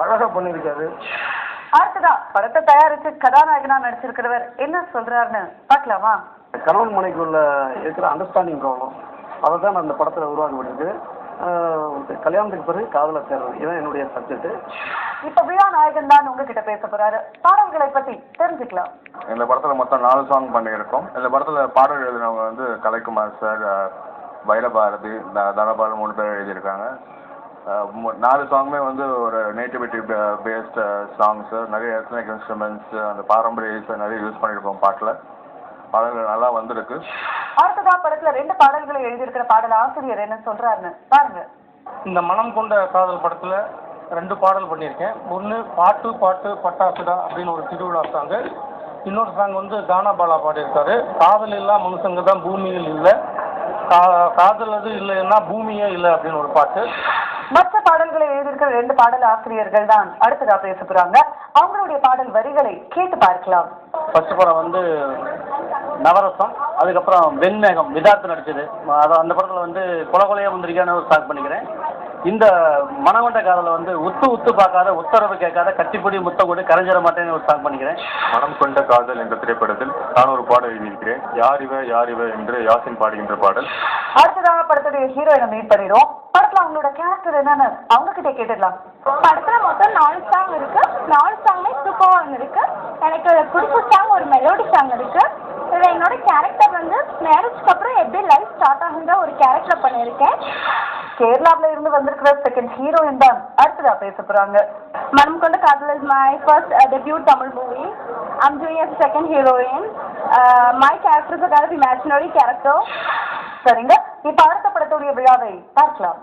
அழகா பண்ணியிருக்காரு. அடுத்ததா படத்தை தயாரித்து கதாநாயகனா நடிச்சிருக்கிறவர் என்ன சொல்றாருன்னு பார்க்கலாமா? கணவன் மனைக்குள்ள இருக்கிற அண்டர்ஸ்டாண்டிங் ப்ராப்ளம் அதை தான் அந்த படத்தில் உருவாக்கப்பட்டிருக்கு. கல்யாணத்துக்கு பிறகு காதலை சேர்றது இதான் என்னுடைய சப்ஜெக்ட். இப்ப விழா நாயகன் தான் உங்ககிட்ட பேச போறாரு. பாடல்களை பத்தி தெரிஞ்சுக்கலாம். இந்த படத்துல மொத்தம் 4 சாங் பண்ணியிருக்கோம். இந்த படத்துல பாடல் எழுதினவங்க வந்து கலைக்குமார் சார், வைரபாரதி, தனபால் 3 பேர் எழுதியிருக்காங்க. 4 சாங்குமே வந்து ஒரு நேட்டிவிட்டி பேஸ்ட் சாங்ஸ், நிறைய எத்னிக் இன்ஸ்ட்ருமெண்ட்ஸ், அந்த பாரம்பரிய இசை நிறைய யூஸ் பண்ணியிருக்கோம். பாடல்கள் நல்லா வந்திருக்கு. அடுத்ததா படத்துல 2 பாடல்களை எழுதியிருக்கிற பாடல் ஆசிரியர் என்ன சொல்றாருன்னு பாருங்க. இந்த மனம் கொண்ட காதல் படத்துல 2 பாடல் பண்ணியிருக்கேன். ஒன்று பாட்டு பாட்டு பட்டாசுடா அப்படின்னு ஒரு திருவிழா சாங்கு, இன்னொரு சாங் வந்து கானா பாலா பாடியிருக்காரு. காதல் இல்லா மனுஷங்க தான் பூமியில் இல்லை, காதல் அது இல்லைன்னா பூமியே இல்லை அப்படின்னு ஒரு பாட்டு. மற்ற பாடல்களை எழுதியிருக்கிற 2 பாடல் ஆசிரியர்கள் தான் அடுத்ததா பேச போறாங்க. அவங்களுடைய பாடல் வரிகளை கேட்டு பார்க்கலாம். ஃபர்ஸ்ட் படம் வந்து நவரசம், அதுக்கப்புறம் வெண்மேகம் விதார்த்து நடிச்சது. அந்த படத்தில் வந்து கொலையா முந்திரிக்கான ஒரு ஸ்டார்ட் பண்ணிக்கிறேன். இந்த மனவண்ட காதலை வந்து உத்து பார்க்காத, உத்தரவு கேட்காத, கட்டிப்பொடி முத்தக்கூடி கரைஞ்சிட மாட்டேன்னு ஒரு ஸ்டார்ட் பண்ணிக்கிறேன். மனம் கொண்ட காதல் என்ற திரைப்படத்தில் நான் ஒரு பாடல் எழுதியிருக்கிறேன். யார் இவ என்று யாசின் பாடுகின்ற பாடல். அடுத்ததாக படத்துடைய ஹீரோயினை மீட் பண்ணிடுவோம். படத்துல அவங்களோட கேரக்டர் என்னன்னு அவங்க கிட்டே கேட்டுடலாம். படத்துல மொத்தம் 4 சாங் இருக்கு. 4 சாங்குமே சூப்பரா இருக்கு. எனக்கு பிடிச்ச சாங் ஒரு மெலோடி சாங் இருக்கு. இதுல என்னோட கேரக்டர் வந்து மேரேஜ்க்கு அப்புறம் எப்படி லைஃப் ஸ்டார்ட் ஆகுன்ற ஒரு கேரக்டர் பண்ணியிருக்கேன். கேரளாவில இருந்து வந்திருக்கிற செகண்ட் ஹீரோயின் தான் அடுத்ததா பேச போறாங்க. மனம் கொண்ட காதல் is my first debut Tamil movie. I'm doing as second heroine. My character is a kind of imaginary character. சரிங்க, இப்ப அடுத்த படத்துடைய விழாவை பார்க்கலாம்.